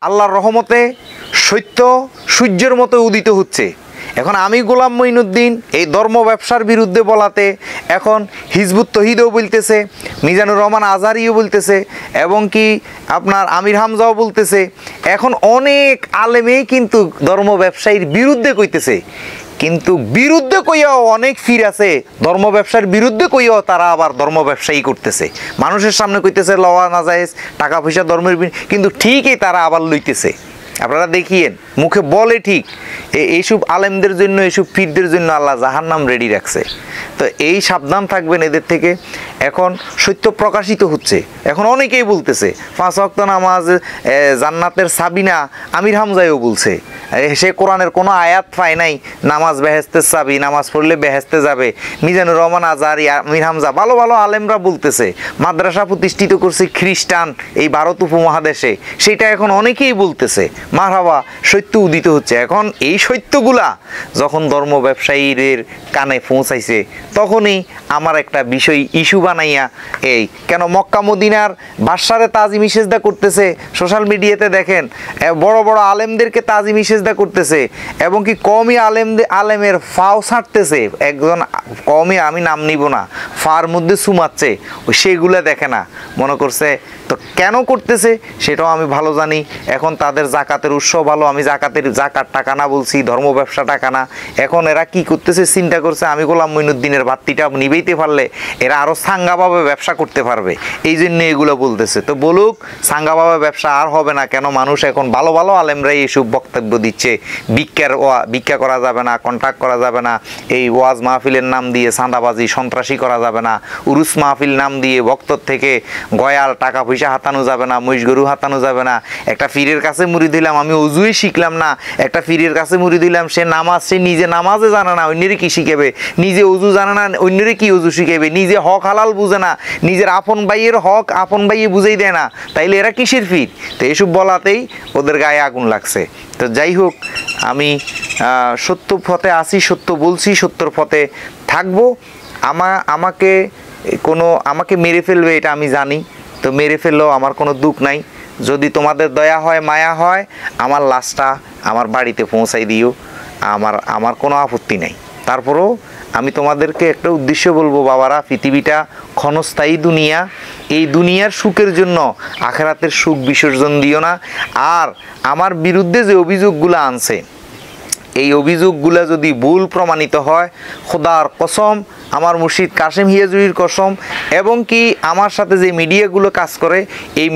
আল্লাহর রহমতে সত্য সূর্যের মতো উদিত হচ্ছে। এখন আমি গোলাম মঈনুদ্দিন এই ধর্ম ব্যবসার বিরুদ্ধে বলাতে এখন হিজবুত তহিদও বলতেছে, মিজানুর রহমান আজহারিও বলতেছে, এবং কি আপনার আমির হামজাও বলতেছে। এখন অনেক আলেমেই কিন্তু ধর্ম ব্যবসায়ীর বিরুদ্ধে কইতেছে, কিন্তু বিরুদ্ধে কইয়াও অনেক ফির আছে, ধর্ম ব্যবসার বিরুদ্ধে কইয়াও তারা আবার ধর্ম ব্যবসায়ী করতেছে। মানুষের সামনে কইতেছে লওয়া না যায়, টাকা পয়সা ধর্মের, কিন্তু ঠিকই তারা আবার লইতেছে। আপনারা দেখিয়েন, মুখে বলে ঠিক, এইসব আলেমদের জন্য, এইসব পীরদের জন্য আল্লাহ জাহান্নাম রেডি রাখছে। তো এই সাবধান থাকবেন এদের থেকে। এখন সত্য প্রকাশিত হচ্ছে, এখন অনেকেই বলতেছে 5 ওয়াক্ত নামাজ জান্নাতের সাবিনা, আমির হামজাও বলছে। সে কোরআনের কোনো আয়াত পায় নাই নামাজ বেহেস্তের চাবি, নামাজ পড়লে বেহেস্তে যাবে। মিজানুর রহমান আজহারি, আমির হামজা, ভালো ভালো আলেমরা বলতেছে। মাদ্রাসা প্রতিষ্ঠিত করছে খ্রিস্টান এই ভারত উপমহাদেশে, সেটা এখন অনেকেই বলতেছে। মারহাবা, সত্য উদিত হচ্ছে। এখন এই সত্যগুলা যখন ধর্ম ব্যবসায়ীদের কানে পৌঁছাইছে, তখনই আমার একটা বিষয় ইস্যু বানাইয়া এই কেন মক্কা মদিনার বাদশারে তাজিম সেজদা করতেছে, সোশ্যাল মিডিয়াতে দেখেন বড় বড় আলেমদেরকে তাজিম সেজদা করতেছে, এবং কি কওমি আলেমের ফাও ছাড়তেছে। একজন কওমি, আমি নাম নিব না, ফার মধ্যে সুমাচ্ছে, সেগুলো দেখে না, মনে করছে। তো কেন করতেছে সেটাও আমি ভালো জানি। এখন তাদের জাকাতের উৎস ভালো, আমি জাকাত টাকা না বলছি, ধর্ম ব্যবসা টাকা না। এখন এরা কি করতেছে, চিন্তা করছে আমি গোলাম মঈনুদ্দিনের বাত্তিটা নিবেইতে পারলে এরা আরও সাঙ্গাভাবে ব্যবসা করতে পারবে, এই জন্য এগুলো বলতেছে। তো বলুক, সাঙ্গাভাবে ব্যবসা আর হবে না কেন? মানুষ এখন ভালো ভালো আলেমরাই এইসব বক্তব্য দিচ্ছে। ভিক্ষা করা যাবে না, কন্ট্রাক্ট করা যাবে না, এই ওয়াজ মাহফিলের নাম দিয়ে চাঁদাবাজি সন্ত্রাসী করা যাবে না, উরুস মাহফিল নাম দিয়ে ভক্তর থেকে গয়াল টাকা পয়সা হাতানো যাবে না, মহিষ গরু হাতানো যাবে না। একটা পীরের কাছে মুড়ি দিলাম, আমি অজুই শিখলাম না, একটা পীরের কাছে মুড়ি দিলাম, সে নামাজ, সে নিজে নামাজে জানে না, অন্যেরই কি শিখাবে? নিজে অজু জানে না, অন্যেরই কি অজু শিখাবে? নিজে হক হালাল বুঝে না, নিজের আপন ভাইয়ের হক আপন ভাইয়ে বুঝেই দেয় না, তাইলে এরা কিসের পীর? তো এইসব বলাতেই ওদের গায়ে আগুন লাগছে। তো যাই হোক, আমি সত্য পথে আসি, সত্য বলছি, সত্যর পথে থাকবো। আমাকে মেরে ফেলবে এটা আমি জানি, তো মেরে ফেললেও আমার কোনো দুঃখ নাই। যদি তোমাদের দয়া হয়, মায়া হয়, আমার লাশটা আমার বাড়িতে পৌঁছাই দিও, আমার কোনো আপত্তি নাই। তারপরেও আমি তোমাদেরকে একটা উদ্দেশ্য বলবো, বাবারা, পৃথিবীটা ক্ষণস্থায়ী দুনিয়া, এই দুনিয়ার সুখের জন্য আখিরাতের সুখ বিসর্জন দিও না। আর আমার বিরুদ্ধে যে অভিযোগগুলো আনছে, এই অভিযোগগুলো যদি ভুল প্রমাণিত হয়, খোদার কসম, আমার মুর্শিদ কাশেম হিয়াজুরির কসম, এবং কি আমার সাথে যে মিডিয়াগুলো কাজ করে, এই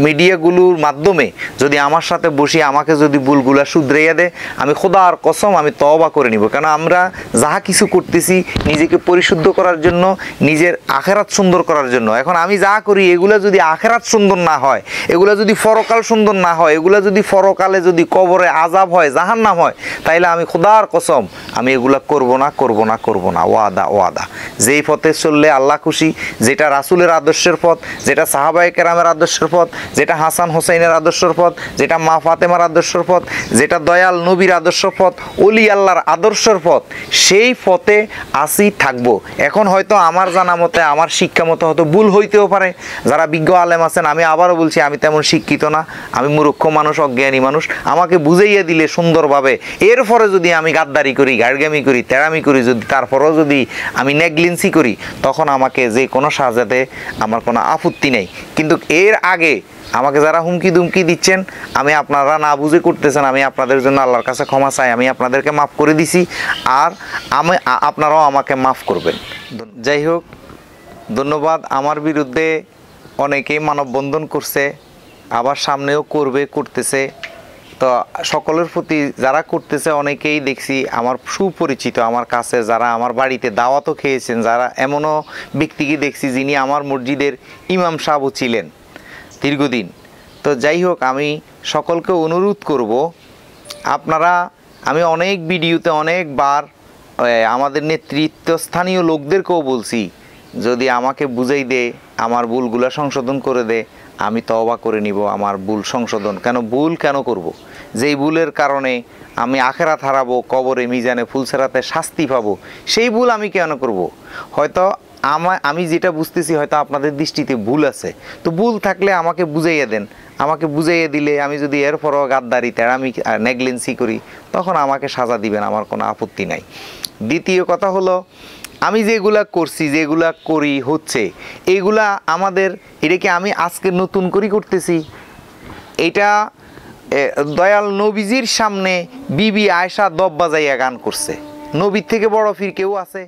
মিডিয়াগুলোর মাধ্যমে যদি আমার সাথে বসি, আমাকে যদি ভুলগুলো শুধরাইয়া দেয়, আমি খোদার কসম আমি তওবা করে নিব। কেন আমরা যাহা কিছু করতেছি নিজেকে পরিশুদ্ধ করার জন্য, নিজের আখেরাত সুন্দর করার জন্য। এখন আমি যা করি এগুলো যদি আখেরাত সুন্দর না হয়, এগুলো যদি পরকাল সুন্দর না হয়, এগুলো যদি পরকালে যদি কবরে আযাব হয়, জাহান্নাম হয়, তাইলে আমি খোদার কসম আমি এগুলো করব না। ওয়াদা। যেই পথে চললে আল্লাহ খুশি, যেটা রাসূলের আদর্শের পথ, যেটা সাহাবায়ে কেরামের আদর্শের পথ, যেটা হাসান হোসাইনের আদর্শের পথ, যেটা মা ফাতেমার আদর্শের পথ, যেটা দয়াল নবীর আদর্শের পথ, ওলি আল্লাহর আদর্শের পথ, সেই পথে আসি থাকবো। এখন হয়তো আমার জানা মতে, আমার শিক্ষা মতো হয়তো ভুল হইতেও পারে। যারা বিজ্ঞ আলেম আছেন, আমি আবারও বলছি, আমি তেমন শিক্ষিত না, আমি মূর্খ মানুষ, অজ্ঞানী মানুষ। আমাকে বুঝাইয়া দিলে সুন্দরভাবে, এরপরে যদি আমি গাদ্দারি করি, গাড়গামি করি, তেড়ামি করি, যদি তারপরেও যদি আমি নেগলিজেন্সি করি, তখন আমাকে যে কোনো সাজাতে আমার কোনো আপত্তি নেই। কিন্তু এর আগে আমাকে যারা হুমকি দুমকি দিচ্ছেন, আমি আপনারা না বুঝে করতেছেন, আমি আপনাদের জন্য আল্লাহর কাছে ক্ষমা চাই। আমি আপনাদেরকে মাফ করে দিছি, আর আপনারাও আমাকে মাফ করবেন। যাই হোক, ধন্যবাদ। আমার বিরুদ্ধে অনেকেই মানববন্ধন করছে, আবার সামনেও করতেছে। তো সকলের প্রতি যারা করতেছে, অনেকেই দেখছি আমার সুপরিচিত, আমার কাছে যারা আমার বাড়িতে দাওয়াতও খেয়েছেন, যারা এমনও ব্যক্তিকে দেখছি যিনি আমার মসজিদের ইমাম সাহেবও ছিলেন দীর্ঘদিন। তো যাই হোক, আমি সকলকে অনুরোধ করব, আমি অনেক ভিডিওতে অনেকবার আমাদের নেতৃত্বস্থানীয় লোকদেরকেও বলছি, যদি আমাকে বুঝাই দে, আমার ভুলগুলো সংশোধন করে দে, আমি তওবা করে নিব আমার ভুল সংশোধন। ভুল কেন করব? যেই ভুলের কারণে আমি আখেরাত হারাবো, কবরে মিজানে ফুলসেরাতে শাস্তি পাবো, সেই ভুল আমি কেন করব? হয়তো আমি যেটা বুঝতেছি হয়তো আপনাদের দৃষ্টিতে ভুল আছে, তো ভুল থাকলে আমাকে বুঝাইয়া দেন, আমাকে বুঝিয়ে দিলে আমি যদি এরপরও গাদ্দারি তেড়ামি নেগলেন্সি করি তখন আমাকে সাজা দিবেন, আমার কোনো আপত্তি নাই। দ্বিতীয় কথা হলো, আমি যেগুলা করছি, যেগুলা করি হচ্ছে, এইগুলা আমাদের, এটা কি আমি আজকে নতুন করে করতেছি? এটা দয়াল নবীজির সামনে বিবি আয়েশা দব বাজাইয়া গান করছে। নবীর থেকে বড় ফির কেউ আছে?